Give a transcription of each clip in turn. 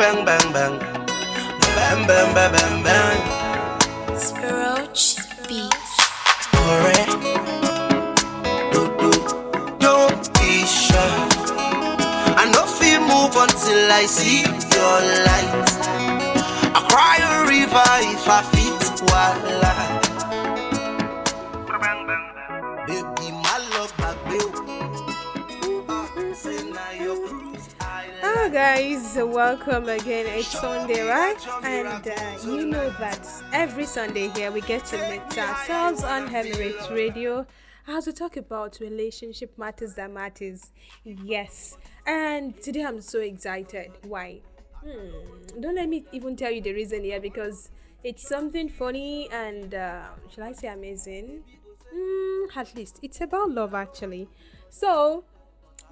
bang bang bang, bang bang bang bang bang. Spiroach Beats. Alright, don't be shy. I know feel move until I see your light. I cry a river if I fit wildlife. Baby, my love back, Hello guys, welcome again. It's Sunday, right? And you know that every Sunday here we get to meet ourselves on Emirate Radio as we talk about relationship matters that matters. Yes, and today I'm so excited. Why? Don't let me even tell you the reason here because it's something funny and shall I say amazing? At least it's about love actually. So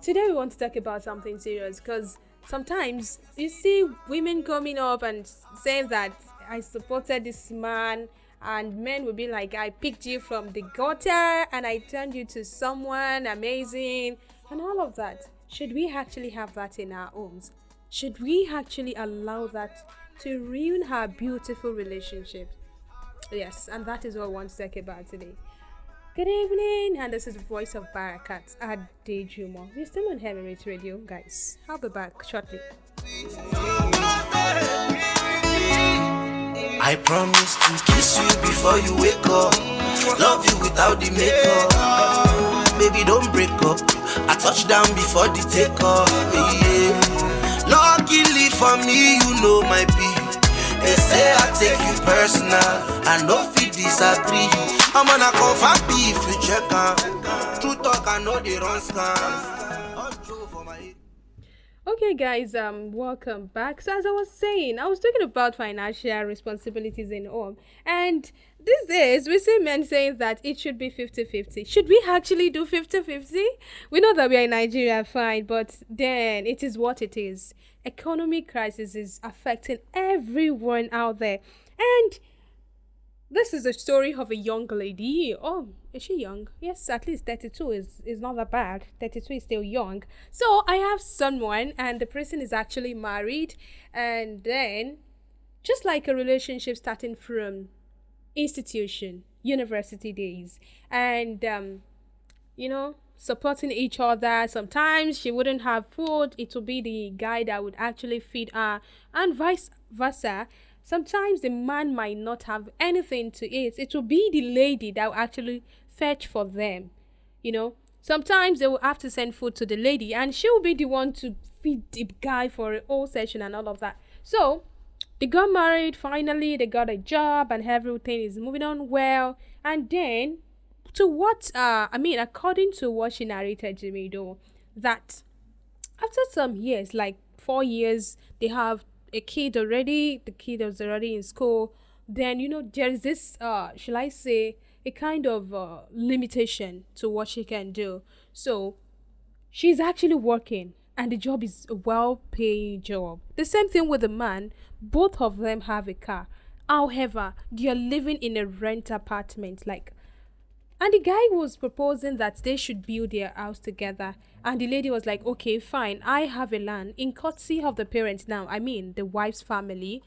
today we want to talk about something serious because sometimes you see women coming up and saying that I supported this man, and men will be like, I picked you from the gutter and I turned you to someone amazing and all of that. Should we actually have that in our homes? Should we actually allow that to ruin our beautiful relationship? Yes, and that is what we want to talk about today. Good evening, and this is the voice of Baraka Adejumo. We're still on Emirate Radio, guys. I'll be back shortly. I promise to kiss you before you wake up. Love you without the makeup. Baby, don't break up. I touch down before the takeoff. Yeah. Luckily for me, you know my beat. They say I take you personal. I know fit disagree. I'm gonna confirm if you check on. True talk, I know they run scams. Okay, guys, welcome back. So as I was saying, I was talking about financial responsibilities in home, and these days we see men saying that it should be 50-50. Should we actually do 50-50? We know that we are in Nigeria, fine, but then it is what it is. Economic crisis is affecting everyone out there, and this is a story of a young lady. Oh, is she young? Yes, at least 32 is not that bad. 32 is still young. So I have someone and the person is actually married, and then just like a relationship starting from institution, university days, and supporting each other. Sometimes she wouldn't have food, it would be the guy that would actually feed her, and vice versa. Sometimes the man might not have anything to eat. It will be the lady that will actually fetch for them. Sometimes they will have to send food to the lady and she will be the one to feed the guy for a whole session and all of that. So they got married, finally they got a job and everything is moving on well. And then according to what she narrated to me though, that after some years, like 4 years, they have a kid already. The kid was already in school. Then there is this shall I say a kind of limitation to what she can do. So she's actually working and the job is a well-paying job. The same thing with the man. Both of them have a car. However, they are living in a rent apartment, and the guy was proposing that they should build their house together. And the lady was like, okay, fine, I have a land in courtesy of the parents now. I mean, the wife's family.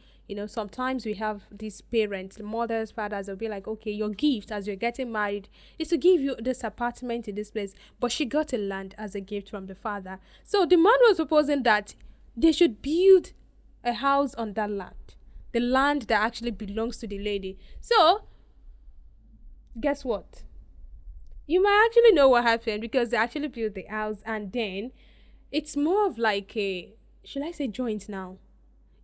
Sometimes we have these parents, mothers, fathers, will be like, okay, your gift as you're getting married is to give you this apartment in this place. But she got a land as a gift from the father. So the man was proposing that they should build a house on that land. The land that actually belongs to the lady. So, guess what? You might actually know what happened because they actually built the house, and then it's more of like a, should I say, joint now?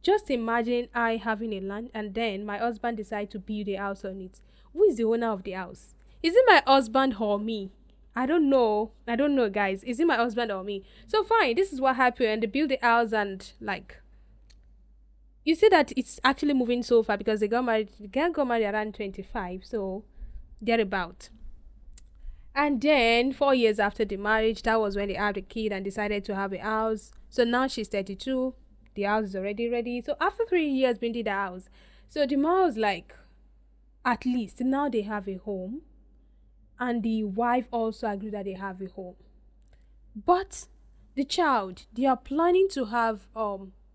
Just imagine I having a land and then my husband decide to build a house on it. Who is the owner of the house? Is it my husband or me? I don't know, guys. Is it my husband or me? So fine, this is what happened. They built the house and you see that it's actually moving so far because they got married. The girl got married around 25, so they're about. And then 4 years after the marriage, that was when they had a kid and decided to have a house. So now she's 32. The house is already ready. So after 3 years building the house, so the man was like, at least now they have a home. And the wife also agreed that they have a home. But the child, they are planning to have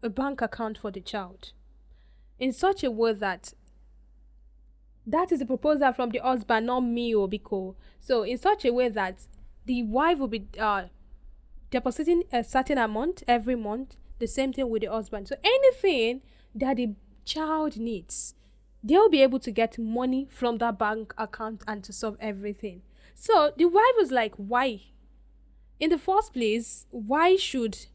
a bank account for the child in such a way that that is a proposal from the husband, not me or Biko. So in such a way that the wife will be depositing a certain amount every month, the same thing with the husband. So anything that the child needs, they'll be able to get money from that bank account and to solve everything. So the wife was like, why? In the first place, why should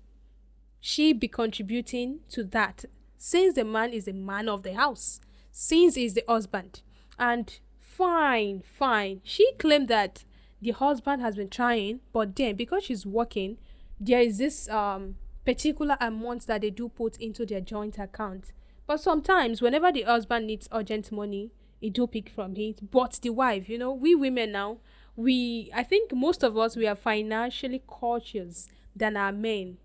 she be contributing to that since the man is the man of the house, since he's the husband? And fine, fine. She claimed that the husband has been trying, but then because she's working, there is this particular amount that they do put into their joint account. But sometimes whenever the husband needs urgent money, he do pick from it. But the wife, we women now, we I think most of us we are financially cautious than our men.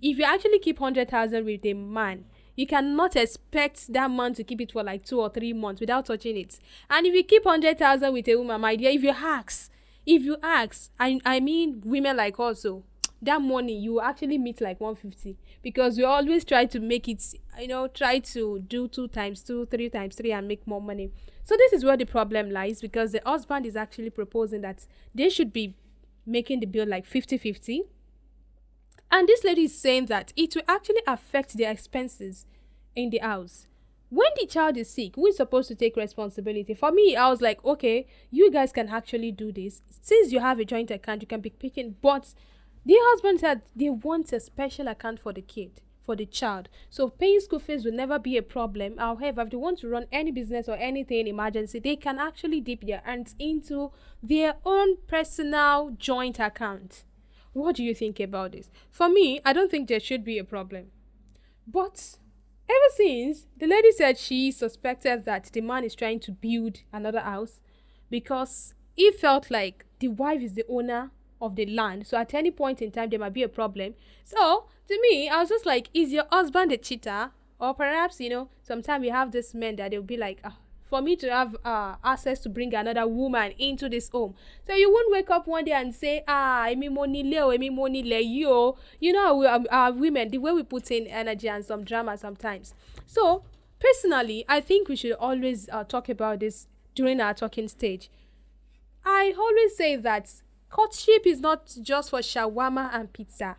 If you actually keep 100,000 with a man, you cannot expect that man to keep it for like 2 or 3 months without touching it. And if you keep 100,000 with a woman, my dear, if you ask, I mean women like also, that money you actually meet like 150, because we always try to make it, try to do 2 times 2, 3 times 3 and make more money. So this is where the problem lies, because the husband is actually proposing that they should be making the bill like 50-50, and this lady is saying that it will actually affect their expenses in the house. When the child is sick, who is supposed to take responsibility? For me, I was like, okay, you guys can actually do this. Since you have a joint account, you can be picking. But the husband said they want a special account for the kid, for the child. So paying school fees will never be a problem. However, if they want to run any business or anything emergency, they can actually dip their hands into their own personal joint account. What do you think about this? For me, I don't think there should be a problem. But ever since the lady said she suspected that the man is trying to build another house because he felt like the wife is the owner of the land. So at any point in time, there might be a problem. So to me, I was just like, is your husband a cheater? Or perhaps, sometimes you have this men that they'll be like, for me to have access to bring another woman into this home. So you won't wake up one day and say, emi money leo, emi money le yo. Our women, the way we put in energy and some drama sometimes. So personally, I think we should always talk about this during our talking stage. I always say that courtship is not just for shawarma and pizza.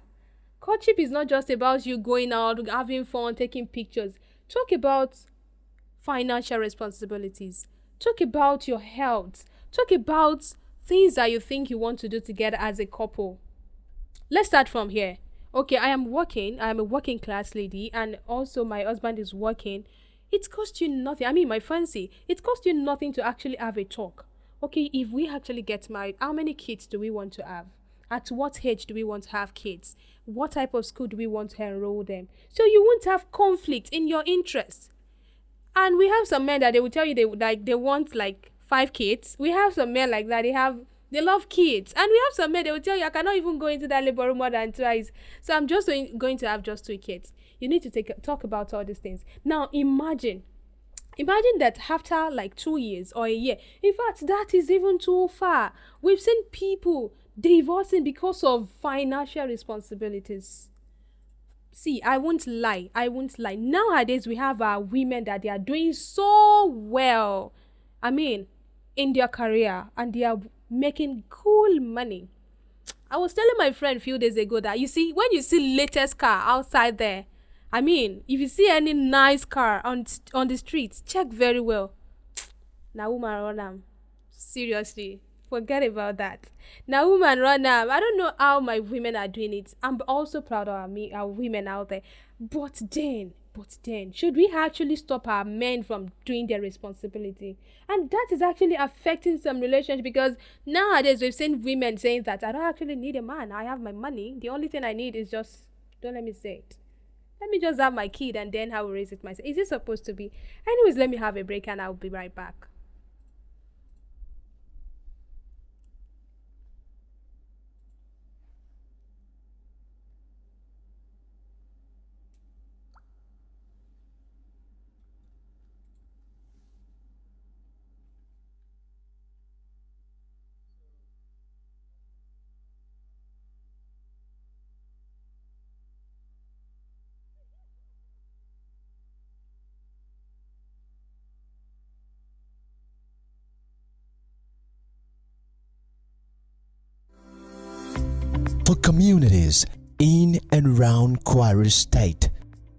Courtship is not just about you going out, having fun, taking pictures. Talk about financial responsibilities. Talk about your health. Talk about things that you think you want to do together as a couple. Let's start from here. Okay, I am working. I am a working class lady, and also my husband is working. It costs you nothing. I mean, my fancy. It costs you nothing to actually have a talk. Okay, if we actually get married, how many kids do we want to have? At what age do we want to have kids? What type of school do we want to enroll them? So you won't have conflict in your interests. And we have some men that they will tell you they want like 5 kids. We have some men like that, they love kids. And we have some men, they will tell you, I cannot even go into that labor room more than twice. So I'm just going to have just 2 kids. You need to talk about all these things. Now imagine that after like 2 years or a year, in fact that is even too far, we've seen people divorcing because of financial responsibilities. See, I won't lie. Nowadays, we have our women that they are doing so well. I mean, in their career, and they are making cool money. I was telling my friend a few days ago that, you see, when you see latest car outside there, I mean, if you see any nice car on the streets, check very well. Now, woman run am. Seriously, forget about that. Now, woman run am. I don't know how my women are doing it. I'm also proud of our women out there. But then, should we actually stop our men from doing their responsibility? And that is actually affecting some relationships, because nowadays we've seen women saying that I don't actually need a man. I have my money. The only thing I need is just, don't let me say it. Let me just have my kid and then I will raise it myself. Is it supposed to be? Anyways, let me have a break and I'll be right back. communities in and around Kwara State.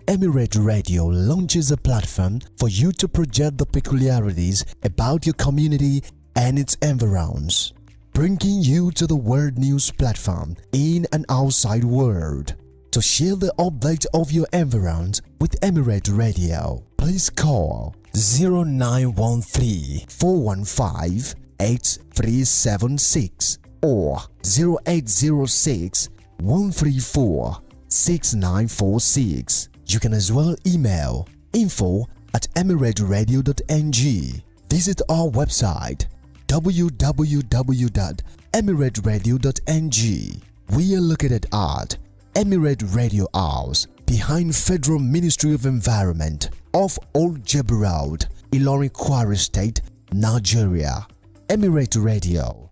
Emirate Radio launches a platform for you to project the peculiarities about your community and its environs, bringing you to the world news platform in and outside world. To share the update of your environs with Emirate Radio, please call 0913 415 8376 or 0806 134 6946. You can as well email info@emirateradio.ng. Visit our website www.emirateradio.ng. We are located at Emirate Radio House behind Federal Ministry of Environment off Old Jebba Road, Ilorin, Kwara State, Nigeria. Emirate Radio.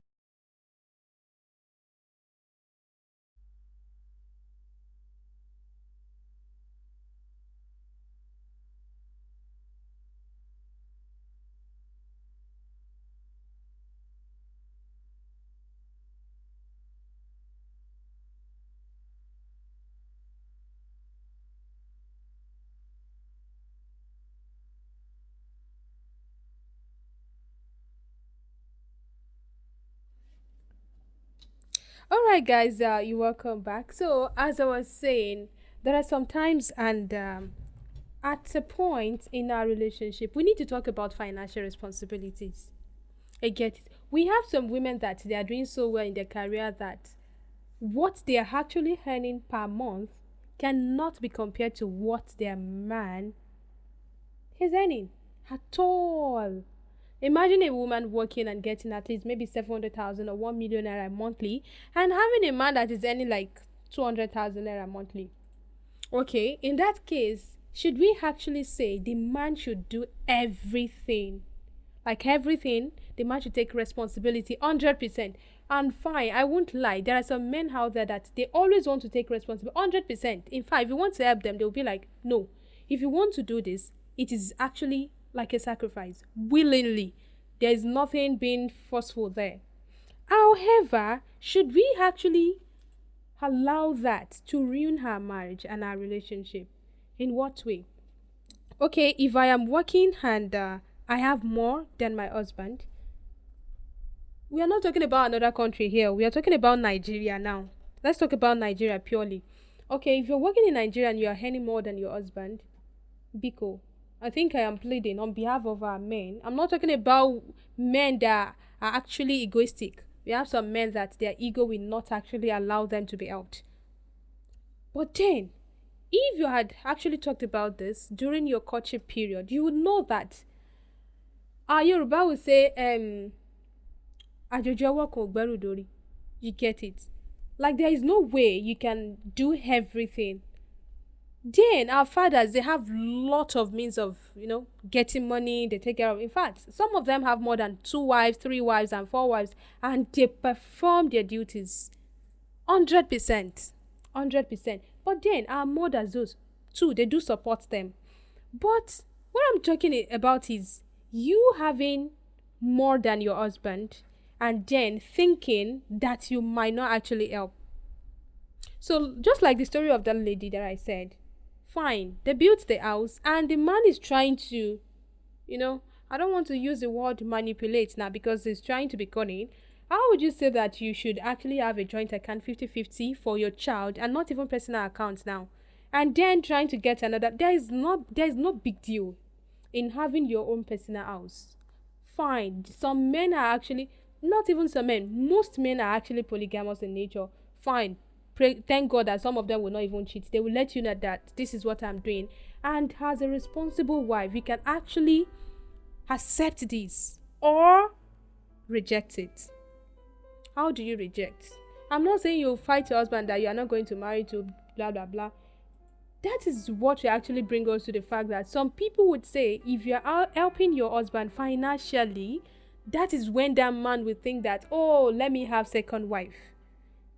All right, guys, you're welcome back. So, as I was saying, there are some times and at a point in our relationship, we need to talk about financial responsibilities. I get it. We have some women that they are doing so well in their career that what they are actually earning per month cannot be compared to what their man is earning at all. Imagine a woman working and getting at least maybe 700,000 or 1 million naira monthly and having a man that is earning like 200,000 naira monthly. Okay, in that case, should we actually say the man should do everything? Like everything, the man should take responsibility 100%. And fine, I won't lie, there are some men out there that they always want to take responsibility 100%. In fact, if you want to help them, they'll be like, no, if you want to do this, it is actually like a sacrifice, willingly. There is nothing being forceful there. However, should we actually allow that to ruin our marriage and our relationship? In what way? Okay, if I am working and I have more than my husband, we are not talking about another country here. We are talking about Nigeria now. Let's talk about Nigeria purely. Okay, if you're working in Nigeria and you are earning more than your husband, Biko, I think I am pleading on behalf of our men. I'm not talking about men that are actually egoistic. We have some men that their ego will not actually allow them to be helped. But then, if you had actually talked about this during your courtship period, you would know that our Yoruba will say, "Àjòjì ọwọ́ kan ò gbẹ́rù dórí." You get it? Like there is no way you can do everything. Then our fathers, they have lot of means of, getting money, they take care of. In fact, some of them have more than 2 wives, 3 wives, and 4 wives, and they perform their duties 100%. 100%. But then our mothers, those too, they do support them. But what I'm talking about is you having more than your husband and then thinking that you might not actually help. So just like the story of that lady that I said, fine, they built the house and the man is trying to, I don't want to use the word manipulate now because he's trying to be cunning. How would you say that you should actually have a joint account 50-50 for your child and not even personal accounts now? And then trying to get another, there is no big deal in having your own personal house. Fine, some men are actually, not even some men, most men are actually polygamous in nature. Fine. Thank God that some of them will not even cheat. They will let you know that this is what I'm doing. And as a responsible wife, you can actually accept this or reject it. How do you reject? I'm not saying you fight your husband that you are not going to marry to blah blah blah. That is what will actually bring us to the fact that some people would say if you are helping your husband financially, that is when that man will think that, oh, let me have second wife.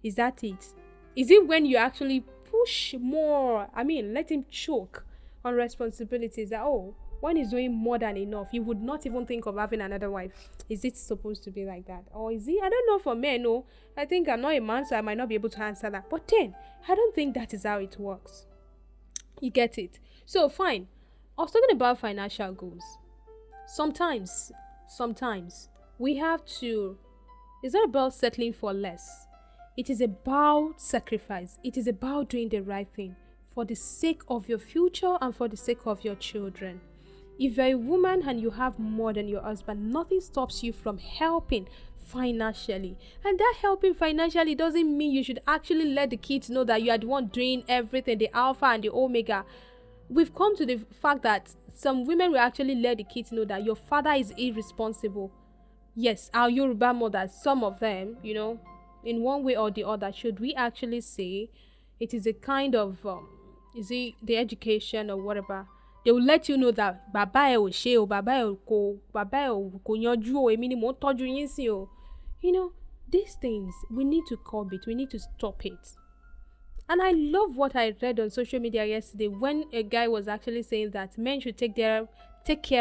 Is that it? Is it when you actually push more? I mean, let him choke on responsibilities that, oh, when he's doing more than enough, you would not even think of having another wife. Is it supposed to be like that? Or is it? I don't know for men, no. I think I'm not a man, so I might not be able to answer that. But then, I don't think that is how it works. You get it? So, fine. I was talking about financial goals. Sometimes, we have to, it's not about settling for less. It is about sacrifice. It is about doing the right thing for the sake of your future and for the sake of your children. If you're a woman and you have more than your husband, nothing stops you from helping financially. And that helping financially doesn't mean you should actually let the kids know that you are the one doing everything, the alpha and the omega. We've come to the fact that some women will actually let the kids know that your father is irresponsible. Yes, our Yoruba mothers, some of them, in one way or the other, should we actually say it is a kind of, is it the education or whatever? They will let you know that baba ẹ ò ṣe o, baba ẹ ò kò yanjú o, èmi ni mò ń tọ́jú yín sí o. These things, we need to curb it. We need to stop it. And I love what I read on social media yesterday when a guy was actually saying that men should take care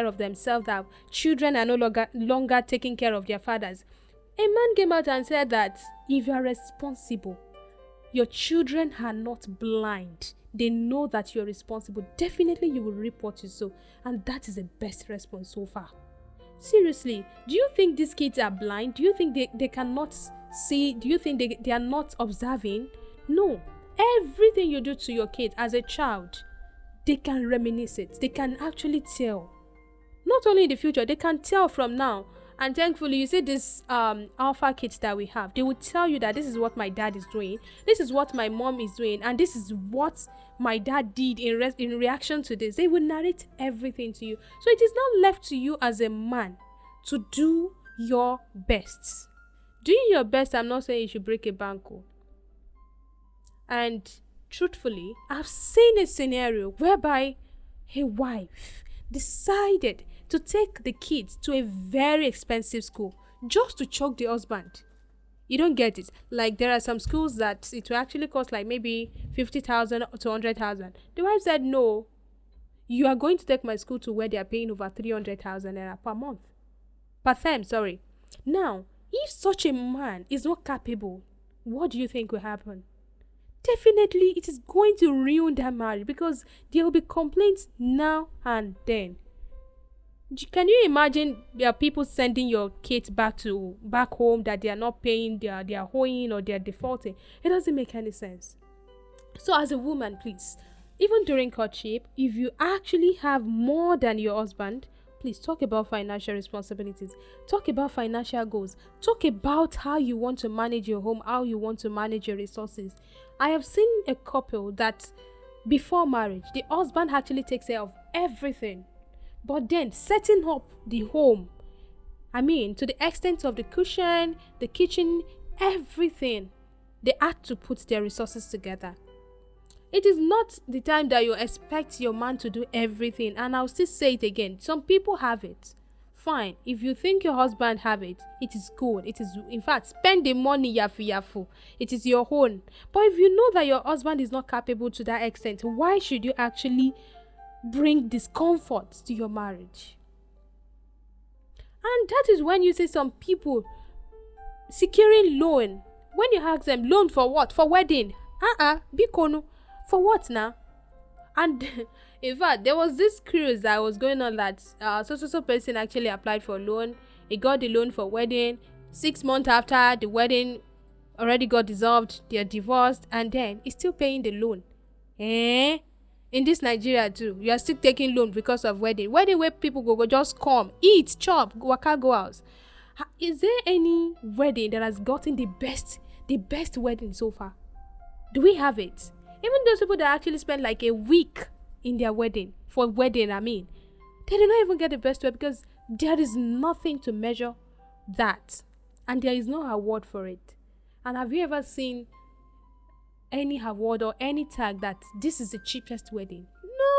of themselves, that children are no longer taking care of their fathers. A man came out and said that if you are responsible, your children are not blind. They know that you're responsible. Definitely you will reap what you sow. And that is the best response so far. Seriously, do you think these kids are blind? Do you think they cannot see? Do you think they are not observing? No. Everything you do to your kid as a child, they can reminisce it. They can actually tell. Not only in the future, they can tell from now. And thankfully, you see this alpha kids that we have, they will tell you that this is what my dad is doing, this is what my mom is doing, and this is what my dad did in reaction to this. They will narrate everything to you. So it is not left to you as a man to do your best. Doing your best, I'm not saying you should break a bank. And truthfully, I've seen a scenario whereby a wife decided to take the kids to a very expensive school just to choke the husband. You don't get it. Like, there are some schools that it will actually cost like maybe 50,000 to 100,000. The wife said, no, you are going to take my school to where they are paying over 300,000 naira per month. Per term, sorry. Now, if such a man is not capable, what do you think will happen? Definitely, it is going to ruin that marriage because there will be complaints now and then. Can you imagine there are people sending your kids back home that they are not paying, they are owing or they are defaulting? It doesn't make any sense. So as a woman, please, even during courtship, if you actually have more than your husband, please talk about financial responsibilities. Talk about financial goals. Talk about how you want to manage your home, how you want to manage your resources. I have seen a couple that before marriage, the husband actually takes care of everything. But then setting up the home, to the extent of the cushion, the kitchen, everything, they had to put their resources together. It is not the time that you expect your man to do everything. And I'll still say it again. Some people have it. Fine. If you think your husband have it, it is good. It is, in fact, spend the money yafu. It is your own. But if you know that your husband is not capable to that extent, why should you actually bring discomfort to your marriage? And that is when you see some people securing loan. When you ask them, loan for what? For wedding? Bikono. For what now? And in fact, there was this cruise that was going on that so person actually applied for a loan. He got the loan for wedding. 6 months after the wedding already got dissolved, they are divorced, and then he's still paying the loan. In this Nigeria too, you are still taking loan because of wedding where people go just come, eat, chop, waka, go out. Is there any wedding that has gotten the best wedding so far? Do we have it? Even those people that actually spend like a week in their wedding, they do not even get the best way because there is nothing to measure that, and there is no award for it. And have you ever seen any award or any tag that this is the cheapest wedding?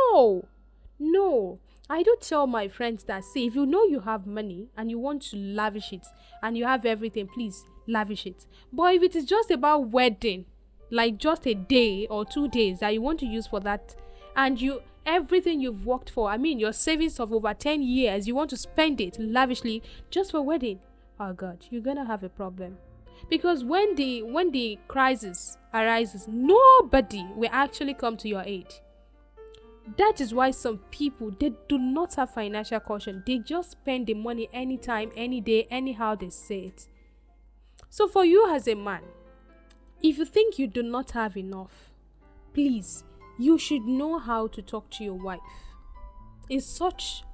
No. I do tell my friends that, see, if you know you have money and you want to lavish it and you have everything, please lavish it. But if it is just about wedding, like just a day or 2 days that you want to use for that, and everything you've worked for, I mean your savings of over 10 years, you want to spend it lavishly just for wedding. Oh God, you're gonna have a problem. Because when the crisis arises, nobody will actually come to your aid. That is why some people, they do not have financial caution. They just spend the money anytime, any day, anyhow they say it. So for you as a man, if you think you do not have enough, please, you should know how to talk to your wife in such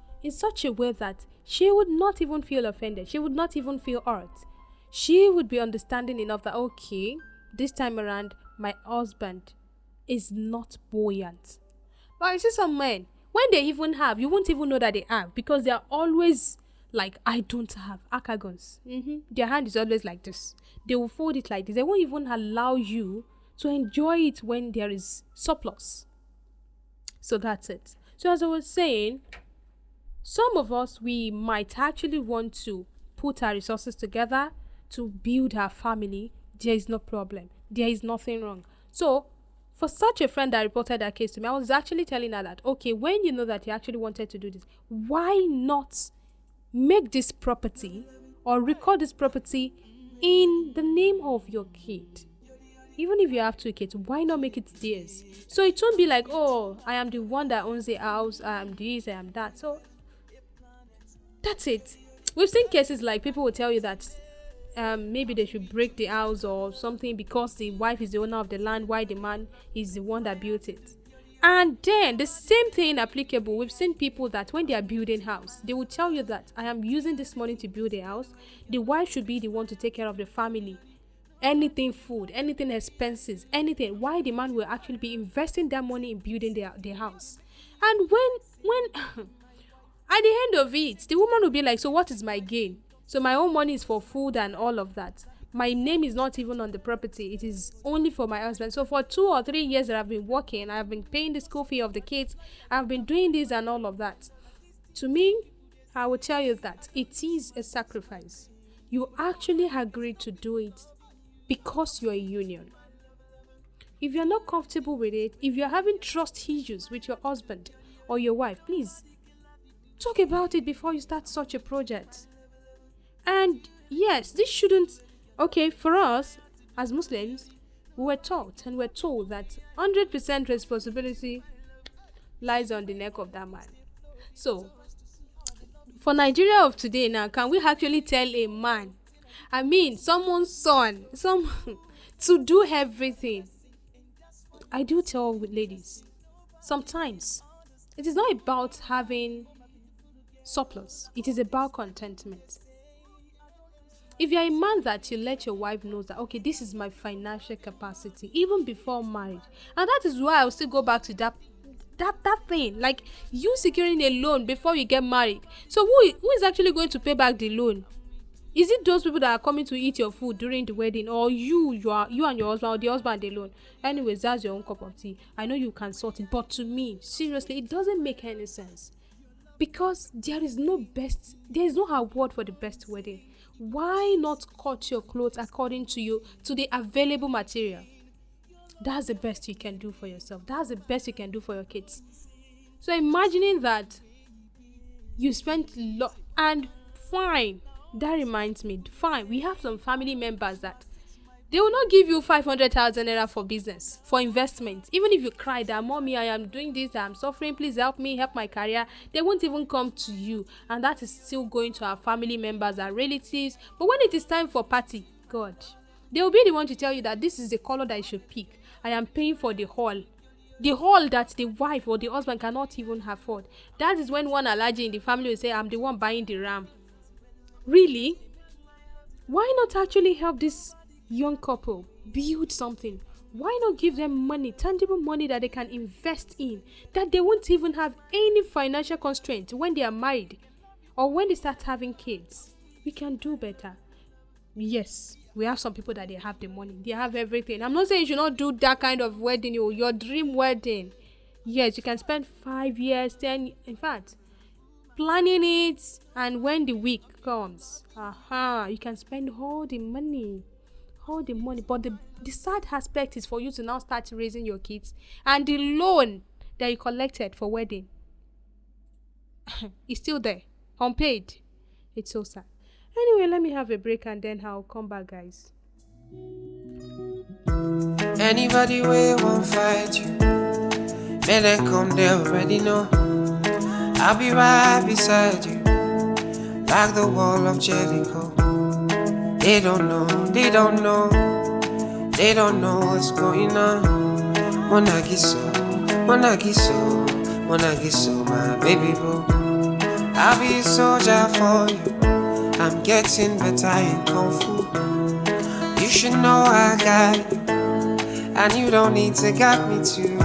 a way that she would not even feel offended. She would not even feel hurt. She would be understanding enough that, okay, this time around, my husband is not buoyant. But you see some men, when they even have, you won't even know that they have, because they are always like, I don't have acagons. Their hand is always like this. They will fold it like this. They won't even allow you to enjoy it when there is surplus. So that's it. So as I was saying, some of us, we might actually want to put our resources together to build our family. There is no problem. There is nothing wrong. So for such a friend that reported that case to me, I was actually telling her that, okay, when you know that you actually wanted to do this, why not make this property or record this property in the name of your kid? Even if you have 2 kids, why not make it theirs? So it won't be like, oh, I am the one that owns the house, I am this, I am that. So that's it. We've seen cases like people will tell you that maybe they should break the house or something because the wife is the owner of the land while the man is the one that built it. And then the same thing applicable. We've seen people that when they are building house, they will tell you that I am using this money to build a house. The wife should be the one to take care of the family. Anything food, anything expenses, anything. Why the man will actually be investing that money in building their house. And when at the end of it, the woman will be like, so what is my gain? So my own money is for food and all of that. My name is not even on the property. It is only for my husband. So for 2 or 3 years that I've been working, I've been paying the school fee of the kids. I've been doing this and all of that. To me, I will tell you that it is a sacrifice. You actually agreed to do it because you're a union. If you're not comfortable with it, if you're having trust issues with your husband or your wife, please talk about it before you start such a project. And yes, this shouldn't, okay, for us as Muslims, we were taught and we're told that 100% responsibility lies on the neck of that man. So for Nigeria of today now, can we actually tell a man, I mean someone's son, to do everything? I do tell with ladies, sometimes it is not about having surplus, it is about contentment. If you're a man that you let your wife know that, okay, this is my financial capacity, even before marriage, and that is why I'll still go back to that thing, like you securing a loan before you get married. So who is actually going to pay back the loan? Is it those people that are coming to eat your food during the wedding, or you and your husband, or the husband alone? Anyways, that's your own cup of tea. I know you can sort it, but to me, seriously, it doesn't make any sense, because there is no award for the best wedding. Why not cut your clothes according to the available material? That's the best you can do for yourself. That's the best you can do for your kids. So imagining that you spent and fine. That reminds me, fine, we have some family members that they will not give you 500,000 naira for business, for investment. Even if you cry that, mommy, I am doing this, I'm suffering, please help me, help my career, they won't even come to you. And that is still going to our family members, our relatives. But when it is time for party, God, they will be the one to tell you that this is the color that you should pick. I am paying for the hall that the wife or the husband cannot even afford. That is when one allergy in the family will say, I'm the one buying the ram. Really? Why not actually help this young couple build something? Why not give them money, tangible money that they can invest in, that they won't even have any financial constraint when they are married or when they start having kids? We can do better. Yes, we have some people that they have the money, they have everything. I'm not saying you should not do that kind of wedding, your dream wedding. Yes, you can spend 5 years, 10, in fact, planning it, and when the week comes, you can spend all the money all the money. But the sad aspect is for you to now start raising your kids, and the loan that you collected for wedding is still there, unpaid. It's so sad. Anyway, let me have a break and then I'll come back, guys. Anybody way won't fight you, may they come, they already know. I'll be right beside you, like the wall of Jericho. They don't know, they don't know, they don't know what's going on. Monagiso, Monagiso, Monagiso, my baby boo. I'll be a soldier for you, I'm getting better in Kung Fu. You should know I got you, and you don't need to guide me too.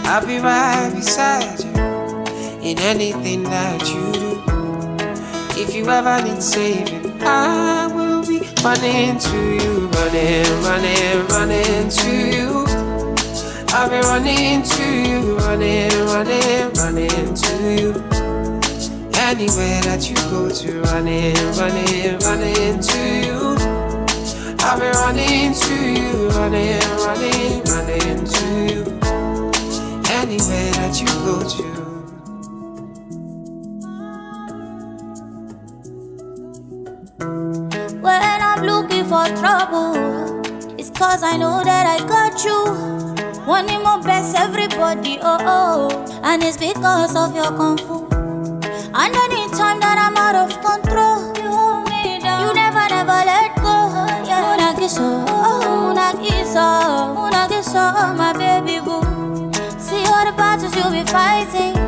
I'll be right beside you in anything that you do. If you ever need saving, I will be running to you, running, running, running to you. I'll be running to you, running, running, running to you. Anywhere that you go to, running, running, running to you. I'll be running to you, running, running, running to you. Anywhere that you go to. When I'm looking for trouble, it's cause I know that I got you. Wanting my best, everybody, oh oh. And it's because of your kung fu. And anytime that I'm out of control, you hold me down. You never, never let go. Yeah. Munagiso, Munagiso, Munagiso, my baby boo. See all the battles you'll be fighting.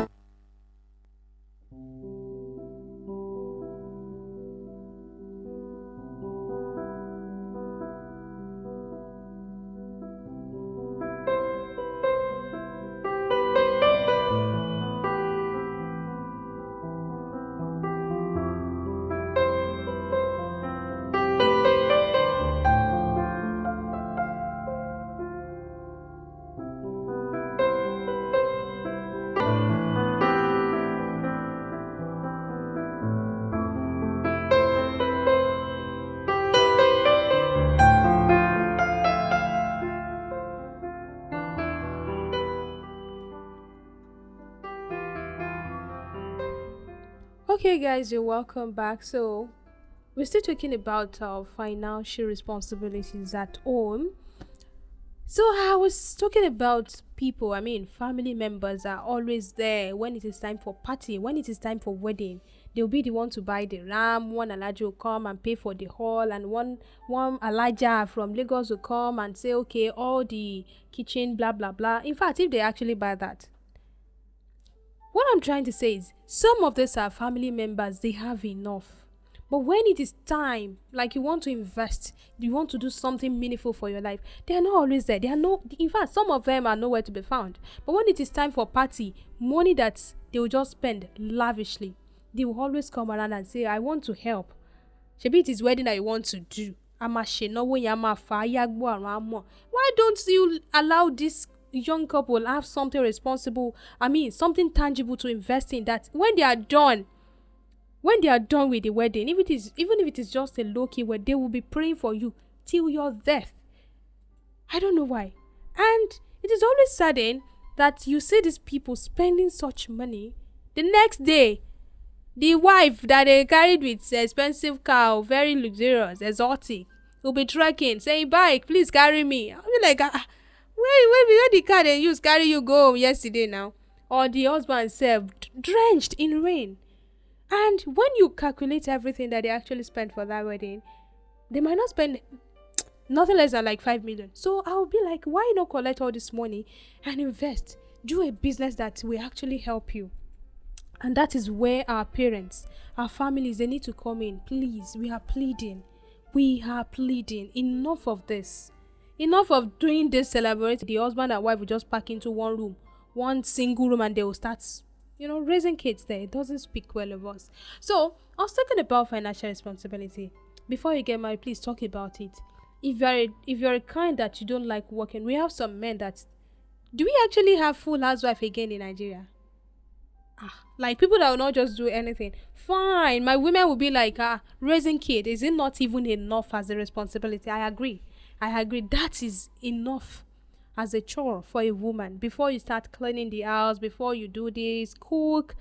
Okay, guys, you're welcome back. So we're still talking about our financial responsibilities at home. So I was talking about people, family members are always there when it is time for party, when it is time for wedding. They'll be the one to buy the ram, one Elijah will come and pay for the hall, and one Elijah from Lagos will come and say, okay, all the kitchen, blah, blah, blah. In fact, if they actually buy that, what I'm trying to say is, some of these are family members, they have enough. But when it is time, like you want to invest, you want to do something meaningful for your life, they are not always there. In fact, some of them are nowhere to be found. But when it is time for party, money that they will just spend lavishly, they will always come around and say, I want to help. Maybe it is wedding that you want to do. Why don't you allow this young couple have something responsible, something tangible to invest in, that when they are done with the wedding, even if it is just a low-key where they will be praying for you till your death. I don't know why. And it is always sudden that you see these people spending such money. The next day, the wife that they carried with expensive car, very luxurious, exotic, will be trekking, saying, bike, please carry me. I'll be like, where the car they use carry you go home yesterday now? Or the husband self drenched in rain. And when you calculate everything that they actually spent for that wedding, they might not spend nothing less than like 5 million. So I'll be like, why not collect all this money and invest? Do a business that will actually help you. And that is where our parents, our families, they need to come in. Please, we are pleading. Enough of this. Enough of doing this celebrate. The husband and wife will just pack into one room, one single room, and they will start, raising kids there. It doesn't speak well of us. So I was talking about financial responsibility. Before you get married, please talk about it. If you're a kind that you don't like working, we have some men that, do we actually have full housewife again in Nigeria? Like people that will not just do anything. Fine, my women will be like, raising kid, is it not even enough as a responsibility? I agree. I agree. That is enough as a chore for a woman. Before you start cleaning the house, before you do this, cook,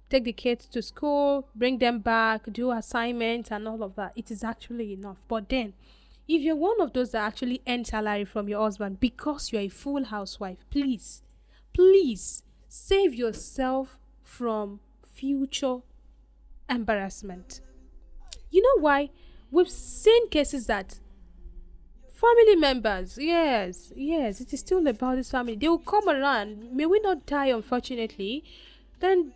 take the kids to school, bring them back, do assignments and all of that. It is actually enough. But then, if you're one of those that actually earn salary from your husband because you're a full housewife, please, please save yourself from future embarrassment. You know why? We've seen cases that family members, yes, it is still about this family. They will come around. May we not die, unfortunately. Then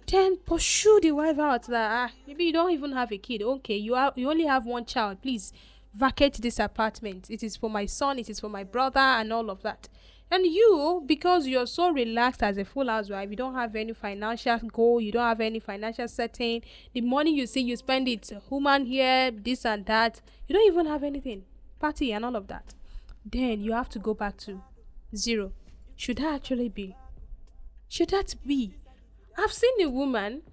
pursue the wife out that maybe you don't even have a kid. Okay, you only have one child. Please vacate this apartment. It is for my son. It is for my brother, and all of that. And you, because you're so relaxed as a full housewife, you don't have any financial goal, you don't have any financial setting. The money you see, you spend it, human here, this and that. You don't even have anything, party and all of that. Then you have to go back to zero. Should that actually be? Should that be? I've seen a woman,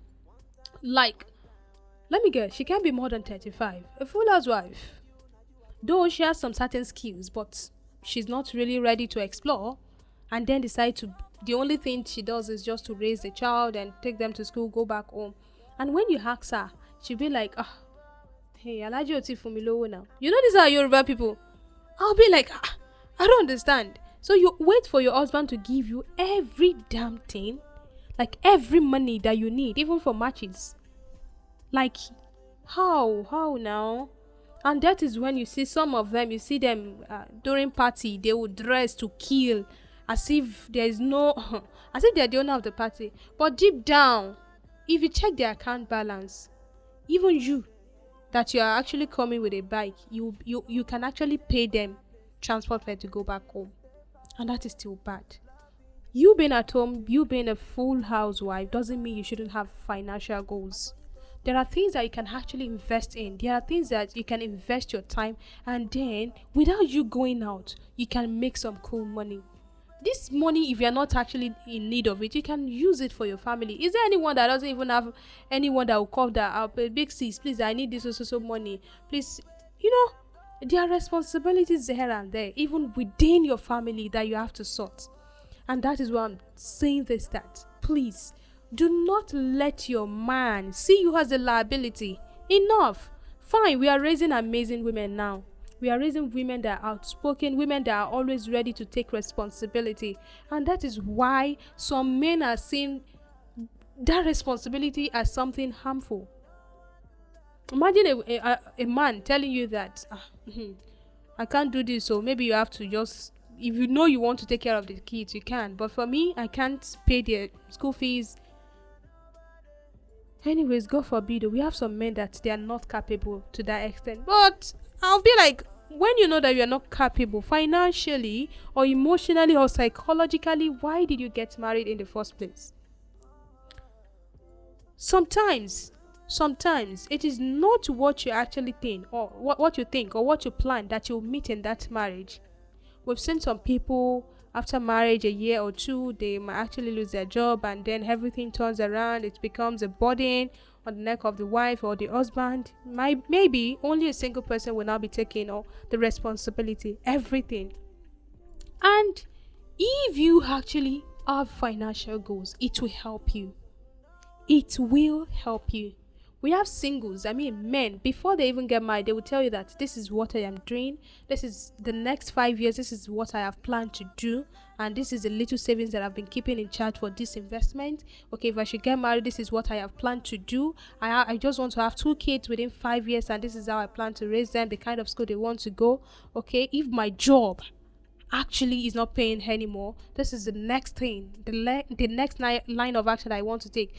like, let me guess, she can't be more than 35. A full housewife. Though she has some certain skills, but she's not really ready to explore, and then decide to, the only thing she does is just to raise the child and take them to school, go back home. And when you ask her, she'll be like, hey, Alaji Oti Fumilowo now. You know, these are Yoruba people. I'll be like, I don't understand. So you wait for your husband to give you every damn thing, like every money that you need, even for matches. Like, how now? And that is when you see some of them, you see them during party, they will dress to kill, as if there is no, as if they're the owner of the party. But deep down, if you check their account balance, even you, that you are actually coming with a bike, you can actually pay them transport fare to go back home. And that is still bad. You being at home, you being a full housewife, doesn't mean you shouldn't have financial goals. There are things that you can actually invest in. There are things that you can invest your time, and then without you going out, you can make some cool money. This money, if you're not actually in need of it, you can use it for your family. Is there anyone that doesn't even have anyone that will call that up, big sis, please, I need this so money, please? You know, there are responsibilities here and there, even within your family, that you have to sort. And that is why I'm saying this, that please do not let your man see you as a liability. Enough. Fine, we are raising amazing women now. We are raising women that are outspoken, women that are always ready to take responsibility. And that is why some men are seeing that responsibility as something harmful. Imagine a man telling you that, I can't do this, so maybe you have to just, if you know you want to take care of the kids, you can. But for me, I can't pay their school fees. Anyways, God forbid, we have some men that they are not capable to that extent. But I'll be like, when you know that you are not capable financially or emotionally or psychologically, why did you get married in the first place? Sometimes it is not what you actually think or what you think or what you plan that you'll meet in that marriage. We've seen some people, after marriage, a year or two, they might actually lose their job, and then everything turns around. It becomes a burden on the neck of the wife or the husband. Maybe only a single person will now be taking all the responsibility, everything. And if you actually have financial goals, it will help you. It will help you. We have singles, men, before they even get married, they will tell you that this is what I am doing. This is the next 5 years. This is what I have planned to do. And this is the little savings that I've been keeping in charge for this investment. Okay, if I should get married, this is what I have planned to do. I just want to have 2 kids within 5 years, and this is how I plan to raise them, the kind of school they want to go. Okay, if my job actually is not paying anymore, this is the next thing, the next line of action I want to take.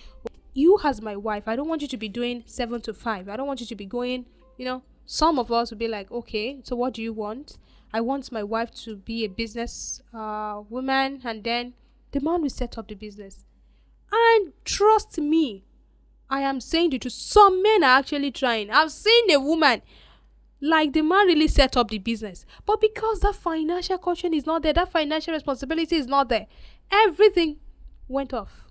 You as my wife, I don't want you to be doing 7 to 5. I don't want you to be going, some of us will be like, okay, so what do you want? I want my wife to be a business woman, and then the man will set up the business. And trust me, I am saying the truth, some men are actually trying. I've seen a woman, like the man really set up the business, but because that financial caution is not there, that financial responsibility is not there, everything went off.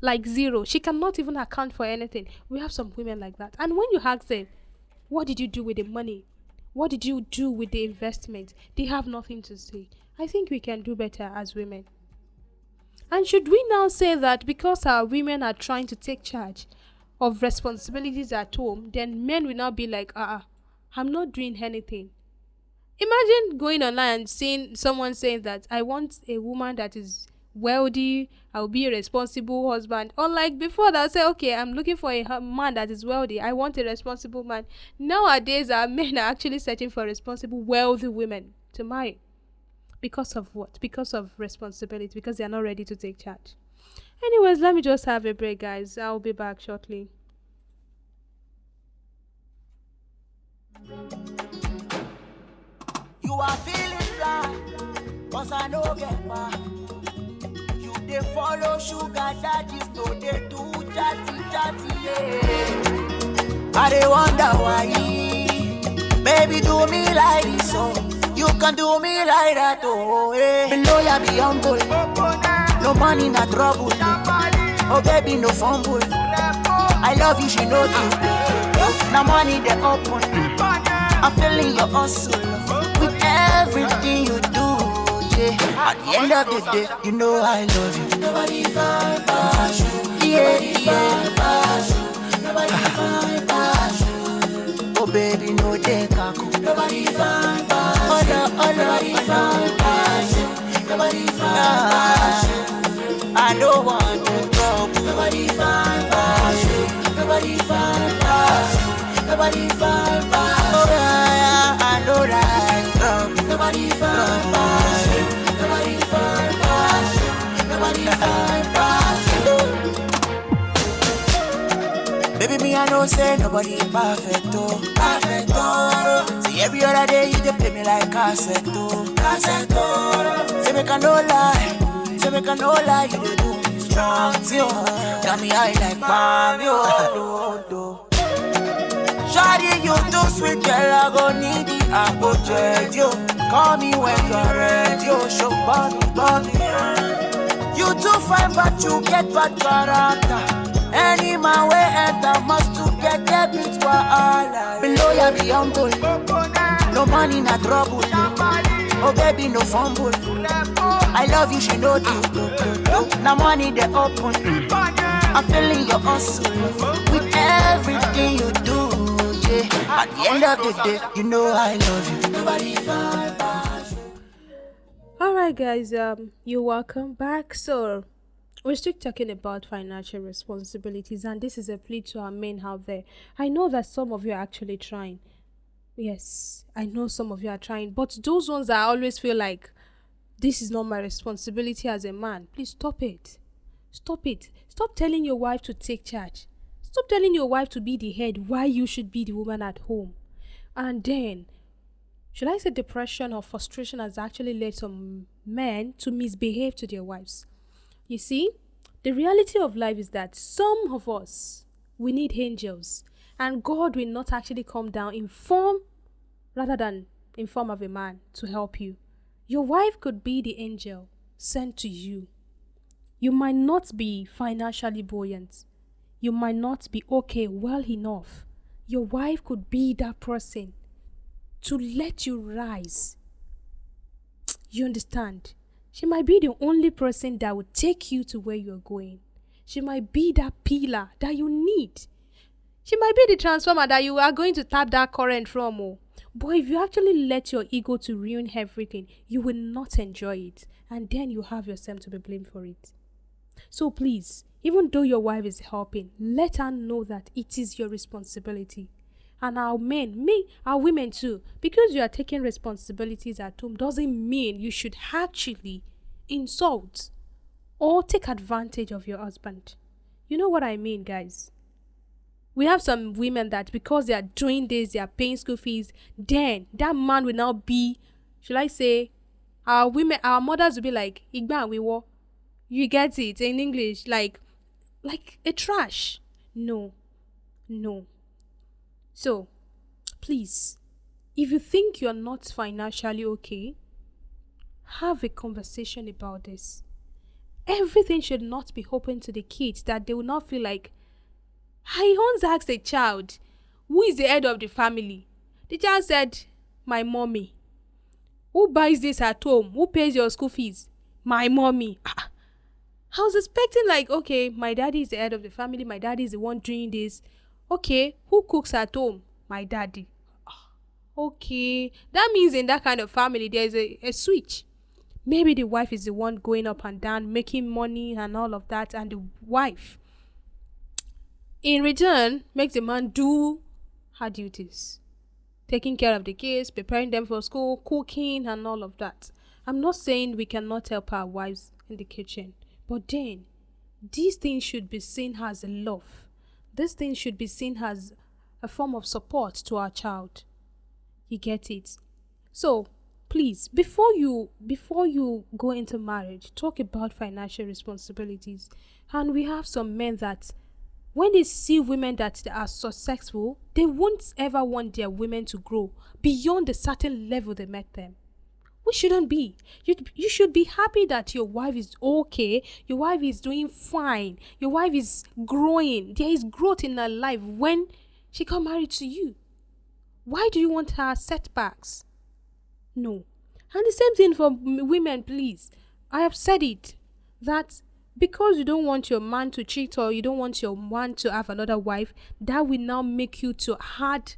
Like zero. She cannot even account for anything. We have some women like that. And when you ask them, what did you do with the money? What did you do with the investment? They have nothing to say. I think we can do better as women. And should we now say that because our women are trying to take charge of responsibilities at home, then men will now be like, I'm not doing anything. Imagine going online and seeing someone saying that I want a woman that is wealthy, I'll be a responsible husband. Unlike before, they'll say, okay, I'm looking for a man that is wealthy. I want a responsible man. Nowadays, our men are actually searching for responsible, wealthy women to marry. Because of what? Because of responsibility, because they are not ready to take charge. Anyways, let me just have a break, guys. I'll be back shortly. You are feeling fly, cause I know get back. You they follow sugar daddies, no they do chatty, yeah. I they wonder why, baby do me like this, oh. You can do me like that, oh, eh. Below ya be humble, no money, no trouble. Oh baby, no fumble. I love you, she know you. No money, they open. I'm feeling your hustle with everything you do, yeah. At the end of the day, you know I love you. Nobody find passion. Nobody find passion. Oh baby, no they kaku. Nobody find passion. Nobody find passion. Nobody find passion. I don't want to trouble. Nobody find passion. Nobody find passion. Nobody find passion. Oh yeah, I know that. Nobody find passion. Nobody find passion. Nobody find passion. Baby, me I know say nobody perfect, oh, perfect, oh. See every other day you dey play me like cassette, oh, cassette, oh. Say make I no lie, say make I no lie, you dey do me strong, oh. Got me high like palm, yo, Shawty, you too sweet, girl, I go need it, I go judge you. Call me when you're ready, yo, show body, You too fine, but you get bad character. Any man way enter must to get debit for all. Below ya be humble, no money, no trouble. Oh baby, no fumble. I love you, she know you. No money, they open. I'm feeling your hustle with everything you do. At the end of the day, you know I love you. Nobody find passion. Alright guys, you're welcome back. So we're still talking about financial responsibilities, and this is a plea to our men out there. I know that some of you are actually trying. Yes, I know some of you are trying, but those ones that always feel like this is not my responsibility as a man, please stop it. Stop it. Stop telling your wife to take charge. Stop telling your wife to be the head while you should be the woman at home. And then, should I say depression or frustration has actually led some men to misbehave to their wives. You see, the reality of life is that some of us, we need angels. And God will not actually come down in form rather than in form of a man to help you. Your wife could be the angel sent to you. You might not be financially buoyant. You might not be okay well enough. Your wife could be that person to let you rise. You understand? She might be the only person that will take you to where you're going. She might be that pillar that you need. She might be the transformer that you are going to tap that current from. Oh. But if you actually let your ego to ruin everything, you will not enjoy it. And then you have yourself to be blamed for it. So please, even though your wife is helping, let her know that it is your responsibility. And our men, our women too, because you are taking responsibilities at home doesn't mean you should actually insult or take advantage of your husband. You know what I mean, guys? We have some women that because they are doing this, they are paying school fees, then that man will now be, should I say, our mothers will be like, Igba we wo. You get it in English, like a trash. No. So, please, if you think you're not financially okay, have a conversation about this. everything should not be open to the kids, that they will not feel like. I once asked a child, who is the head of the family? The child said, my mommy. Who buys this at home? Who pays your school fees? My mommy. I was expecting like, okay, my daddy is the head of the family. My daddy is the one doing this. Okay, who cooks at home? My daddy. Okay, that means in that kind of family, there's a switch. Maybe the wife is the one going up and down, making money and all of that. And the wife, in return, makes the man do her duties. Taking care of the kids, preparing them for school, cooking and all of that. I'm not saying we cannot help our wives in the kitchen. But then, these things should be seen as a love. These things should be seen as a form of support to our child. You get it? So, please, before you go into marriage, talk about financial responsibilities. And we have some men that, when they see women that are successful, they won't ever want their women to grow beyond the certain level they met them. We shouldn't be. You should be happy that your wife is okay, your wife is doing fine, your wife is growing. There is growth in her life when she got married to you. Why do you want her setbacks? No. And the same thing for women, please. I have said it, that because you don't want your man to cheat or you don't want your man to have another wife, that will now make you to add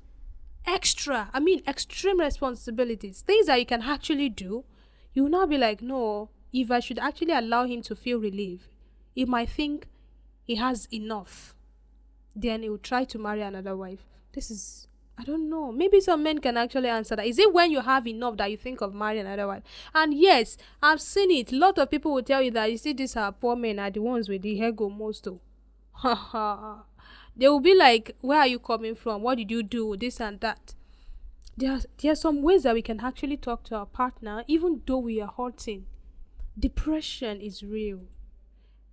extreme responsibilities, things that you can actually do. You will now be like, no, if I should actually allow him to feel relief, he might think he has enough. Then he will try to marry another wife. I don't know. Maybe some men can actually answer that. Is it when you have enough that you think of marrying another wife? And yes, I've seen it. A lot of people will tell you that, you see, these are poor men are the ones with the ego most. They will be like, where are you coming from? What did you do? This and that. There are some ways that we can actually talk to our partner, even though we are hurting. Depression is real.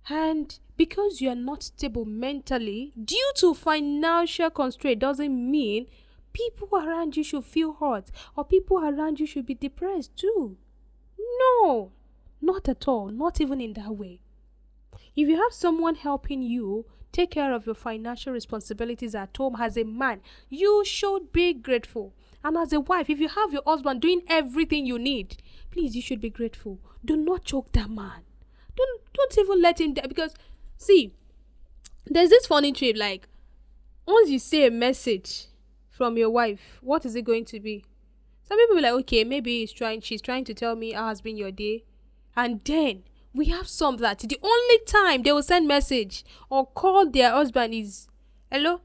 And because you are not stable mentally, due to financial constraint, doesn't mean people around you should feel hurt or people around you should be depressed too. No, not at all. Not even in that way. If you have someone helping you take care of your financial responsibilities at home as a man, you should be grateful. And as a wife, if you have your husband doing everything you need, please, you should be grateful. Do not choke that man. Don't even let him die. Because, see, there's this funny trip, like, once you say a message from your wife, what is it going to be? Some people be like, okay, maybe she's trying to tell me how has been your day. And then we have some that the only time they will send message or call their husband is, hello,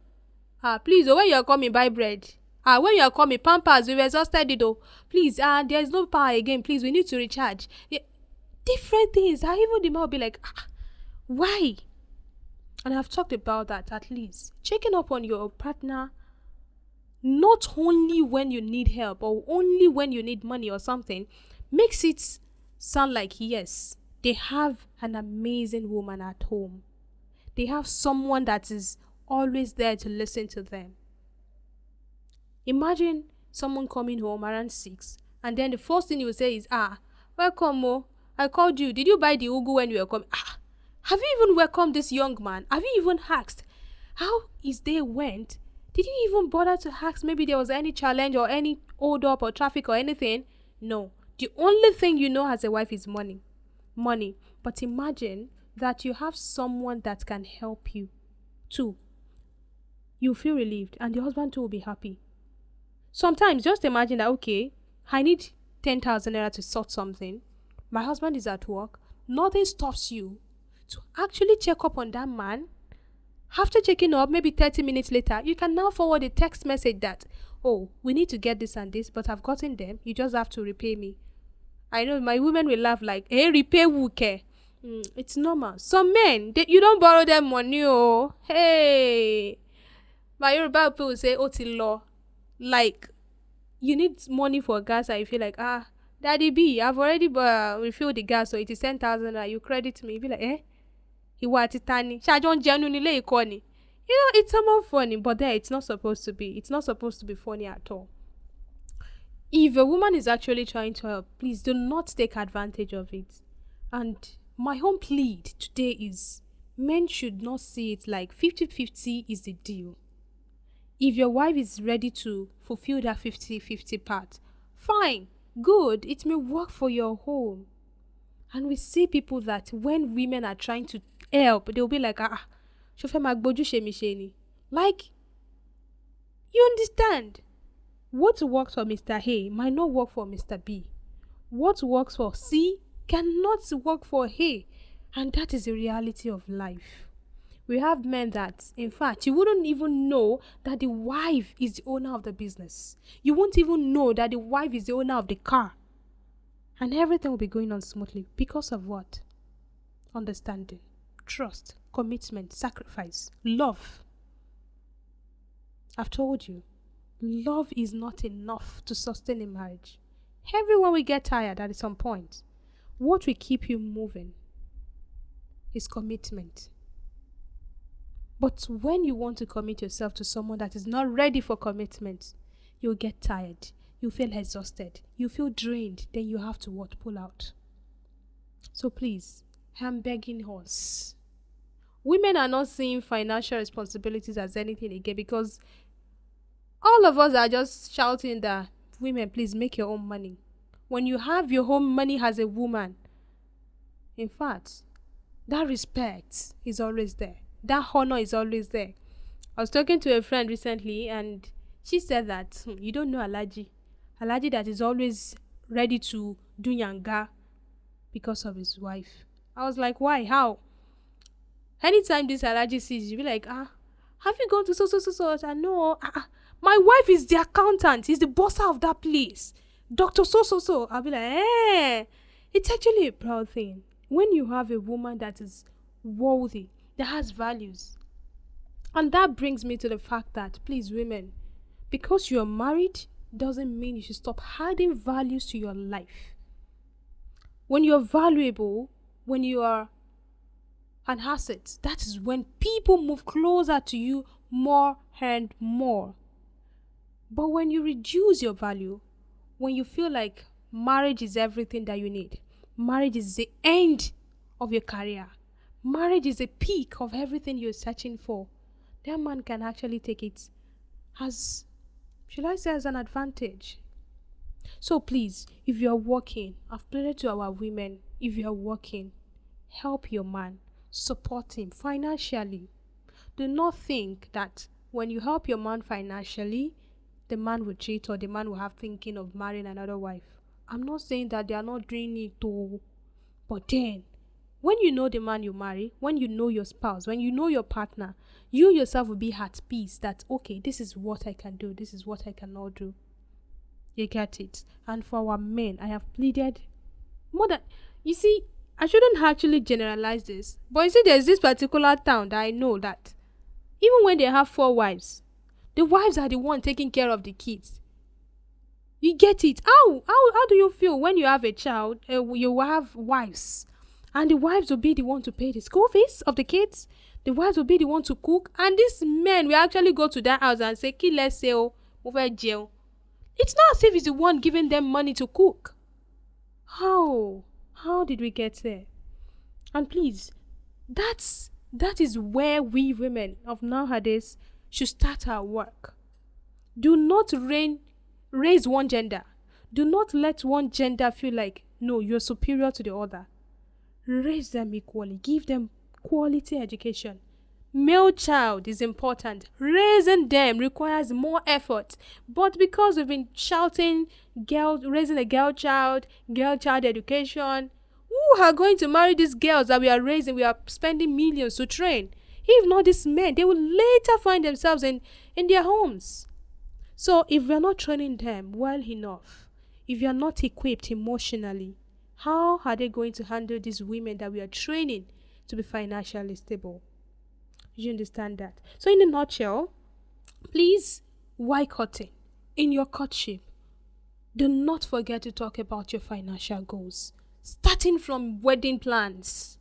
please, when you are coming, buy bread. When you are coming, Pampers, we were exhausted, please, there's no power again, please, we need to recharge. Yeah, different things. Even the man will be like, why? And I've talked about that. At least checking up on your partner, not only when you need help or only when you need money or something, makes it sound like, yes, they have an amazing woman at home. They have someone that is always there to listen to them. Imagine someone coming home around 6 and then the first thing you will say is, welcome, Mo. I called you. Did you buy the ugu when you were coming? Have you even welcomed this young man? Have you even asked how his day went? Did you even bother to ask maybe there was any challenge or any hold up or traffic or anything? No. The only thing you know as a wife is money. Money. But imagine that you have someone that can help you too. You feel relieved and the husband too will be happy. Sometimes just imagine that, okay, I need 10,000 naira to sort something. My husband is at work. Nothing stops you to actually check up on that man. After checking up, maybe 30 minutes later, you can now forward a text message that, oh, we need to get this and this, but I've gotten them. You just have to repay me. I know my women will laugh like, hey, repay who care? It's normal. Some men, you don't borrow them money, oh. Hey. My Yoruba people will say, law. Like, you need money for gas and you feel like, Daddy B, I've already refilled the gas, so it is 10,000 you credit me. You be like, Iwatitani. Shajon genuinely ikoni. It's somewhat funny, but there it's not supposed to be. It's not supposed to be funny at all. If a woman is actually trying to help, please do not take advantage of it. And my home plead today is men should not see it like 50-50 is the deal. If your wife is ready to fulfill that 50-50 part, fine, good, it may work for your home. And we see people that when women are trying to help, they'll be like, shofe magboju shemi. Like, you understand? What works for Mr. A might not work for Mr. B. What works for C cannot work for A. And that is the reality of life. We have men that, in fact, you wouldn't even know that the wife is the owner of the business. You won't even know that the wife is the owner of the car. And everything will be going on smoothly. Because of what? Understanding, trust, commitment, sacrifice, love. I've told you, love is not enough to sustain a marriage. Everyone will get tired at some point. What will keep you moving is commitment. But when you want to commit yourself to someone that is not ready for commitment, you'll get tired. You feel exhausted. You feel drained. Then you have to what? Pull out. So please, I'm begging us. Women are not seeing financial responsibilities as anything again, because all of us are just shouting that, women, please make your own money. When you have your own money as a woman, in fact, that respect is always there. That honor is always there. I was talking to a friend recently and she said that, you don't know Alaji. Alaji that is always ready to do yanga because of his wife. I was like, why? How? Anytime this Alaji sees you, be like, have you gone to so? I said, no, my wife is the accountant. He's the boss of that place. Dr. So. I'll be like, it's actually a proud thing. When you have a woman that is worthy, that has values. And that brings me to the fact that, please, women, because you're married doesn't mean you should stop adding values to your life. When you're valuable, when you are an asset, that is when people move closer to you more and more. But when you reduce your value, when you feel like marriage is everything that you need, marriage is the end of your career, marriage is a peak of everything you're searching for, that man can actually take it as, should I say, as an advantage. So please, if you're working, I've pleaded to our women, if you're working, help your man, support him financially. Do not think that when you help your man financially, the man will cheat or the man will have thinking of marrying another wife. I'm not saying that they are not doing it too, but then, when you know the man you marry, when you know your spouse, when you know your partner, you yourself will be at peace that, okay, this is what I can do, this is what I cannot do. You get it? And for our men, I have pleaded more than, you see, I shouldn't actually generalize this, but you see, there's this particular town that I know that even when they have 4 wives, the wives are the one taking care of the kids. You get it? How do you feel when you have a child, you have wives, and the wives will be the one to pay the school fees of the kids? The wives will be the one to cook, and these men will actually go to that house and say, "Ki let's say, over jail." It's not as if it's the one giving them money to cook. How did we get there? And please, that is where we women of nowadays should start our work. Do not raise one gender. Do not let one gender feel like, no, you're superior to the other. Raise them equally. Give them quality education. Male child is important. Raising them requires more effort. But because we've been shouting, raising a girl child education, who are going to marry these girls that we are raising? We are spending millions to train. If not these men, they will later find themselves in their homes. So if we are not training them well enough, if you are not equipped emotionally, how are they going to handle these women that we are training to be financially stable? You understand that? So in a nutshell, please, why courting? In your courtship, do not forget to talk about your financial goals, starting from wedding plans.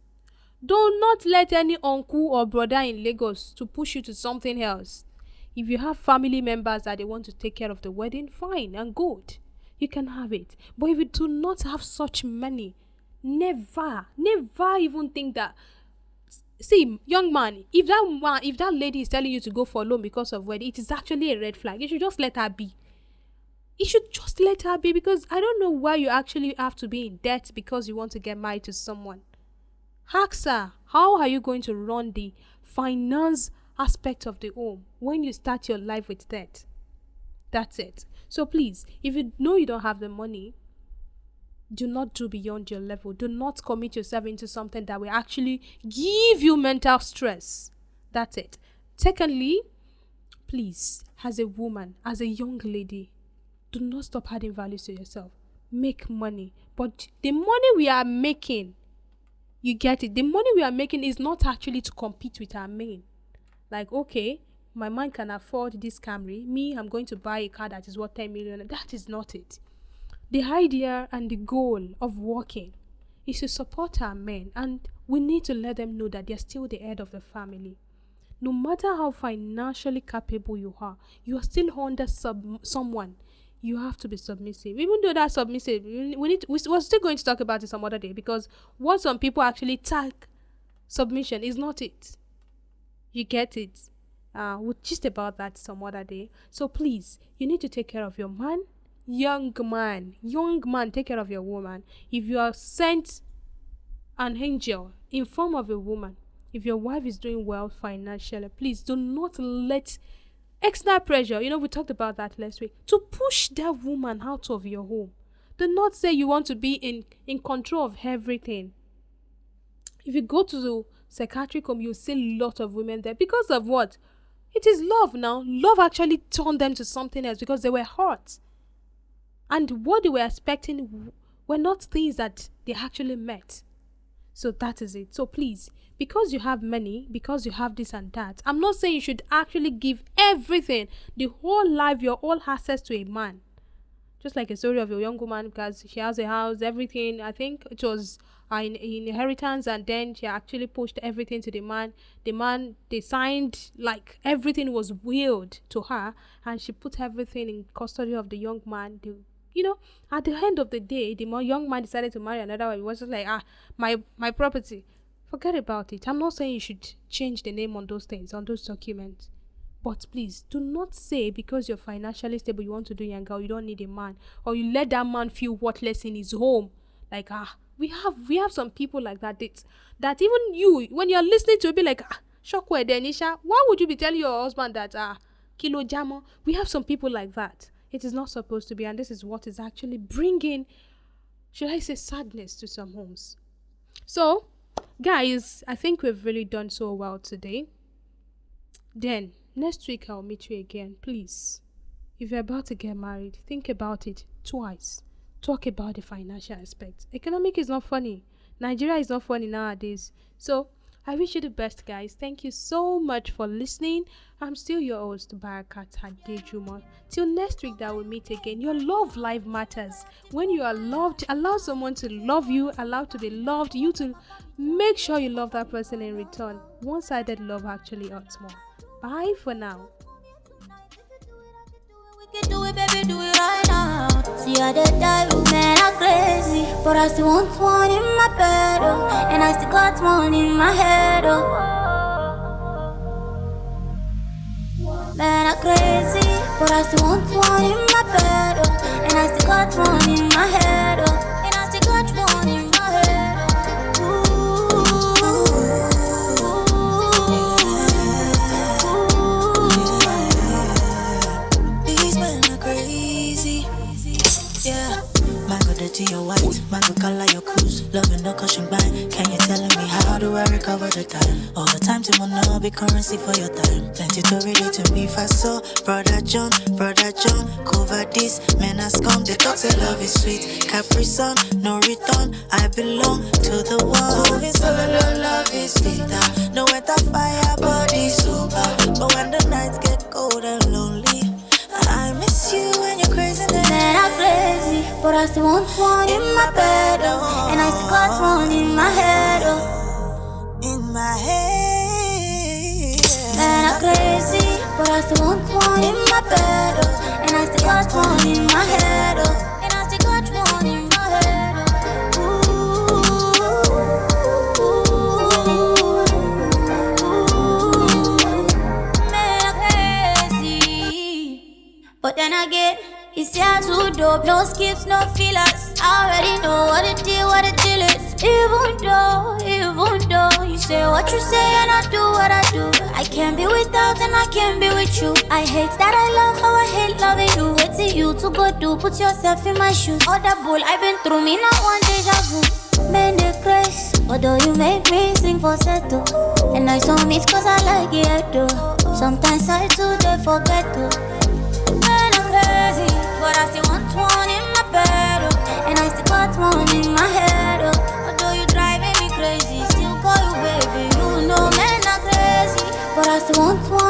Do not let any uncle or brother in Lagos to push you to something else. If you have family members that they want to take care of the wedding, fine and good. You can have it. But if you do not have such money, Never even think that. See, young man, if that lady is telling you to go for a loan because of wedding, it is actually a red flag. You should just let her be. You should just let her be, because I don't know why you actually have to be in debt because you want to get married to someone. Ask her, how are you going to run the finance aspect of the home when you start your life with debt? That's it. So please, if you know you don't have the money, do not do beyond your level. Do not commit yourself into something that will actually give you mental stress. That's it. Secondly, please, as a woman, as a young lady, do not stop adding value to yourself. Make money. But the money we are making, you get it? The money we are making is not actually to compete with our men. Like, okay, my man can afford this Camry. Me, I'm going to buy a car that is worth 10 million. That is not it. The idea and the goal of working is to support our men, and we need to let them know that they're still the head of the family. No matter how financially capable you are still under someone. You have to be submissive. Even though that's submissive, we're still going to talk about it some other day, because what some people actually tag submission is not it. You get it? We'll just about that some other day. So please, you need to take care of your man. Young man, take care of your woman. If you are sent an angel in form of a woman, if your wife is doing well financially, please do not let extra pressure, we talked about that last week, to push that woman out of your home. Do not say you want to be in control of everything. If you go to the psychiatric home, you'll see a lot of women there. Because of what? It is love now. Love actually turned them to something else because they were hurt. And what they were expecting were not things that they actually met. So that is it. So please, because you have money, because you have this and that, I'm not saying you should actually give everything, the whole life, your whole access to a man. Just like a story of a young woman, because she has a house, everything. I think it was an inheritance, and then she actually pushed everything to the man. The man, they signed, like everything was willed to her, and she put everything in custody of the young man. At the end of the day, the young man decided to marry another one. It was just like, my property. Forget about it. I'm not saying you should change the name on those things, on those documents. But please, do not say because you're financially stable, you want to do young girl, you don't need a man. Or you let that man feel worthless in his home. Like, we have some people like that. That even you, when you're listening to it, be like, Shokwe Denisha, why would you be telling your husband that, Kilo Jamo? We have some people like that. It is not supposed to be, and this is what is actually bringing, should I say, sadness to some homes. So, guys, I think we've really done so well today. Then, next week I'll meet you again. Please, if you're about to get married, think about it twice. Talk about the financial aspect. Economic is not funny. Nigeria is not funny nowadays. So, I wish you the best, guys. Thank you so much for listening. I'm still your host, Baraka Adejumo. Till next week that we'll meet again. Your love life matters. When you are loved, allow someone to love you, allow to be loved, you to make sure you love that person in return. One-sided love actually hurts more. Bye for now. Do it, baby, do it right now. See how they die, man, I'm crazy. But I still want one in my bed, and I still got one in my head, Man, I'm crazy, but I still want one in my bed, and I still got one in my head, and I still got one in my head, These men are crazy, yeah. Mango dirty your white, mango color your cruise. Loving the caution bind. Can you tell me how do I recover the time? All the time to wanna be currency for your time. Plenty to ready to be fast, so brother John, cover this. Men are scum, they talk say love is sweet. Capri Sun, no return. I belong to the one who is all alone. Love is bitter. No weather, fire, body super. But when the nights get cold and lonely, I miss you when you're crazy. Man, I'm crazy, but I still want one in my bed, and I still got one in my head, In my head. Man, I'm crazy, but I still want one in my bed, and I still got one in my head, and I still got one in my head, But then again, it's here too dope, no skips, no fillers. I already know what the deal is. Even though you say what you say and I do what I do, I can't be without and I can't be with you. I hate that I love how I hate loving you. Wait till you to go do, put yourself in my shoes. All that bull I've been through, me not one deja vu. Man, the grace, although you make me sing for settle. And I saw me cause I like it though. Sometimes I too they forget to. Man, I'm crazy, but I still want one in my bed oh. And I still got one in my head oh. Although you driving me crazy, still call you baby. You know man, I'm crazy, but I still want one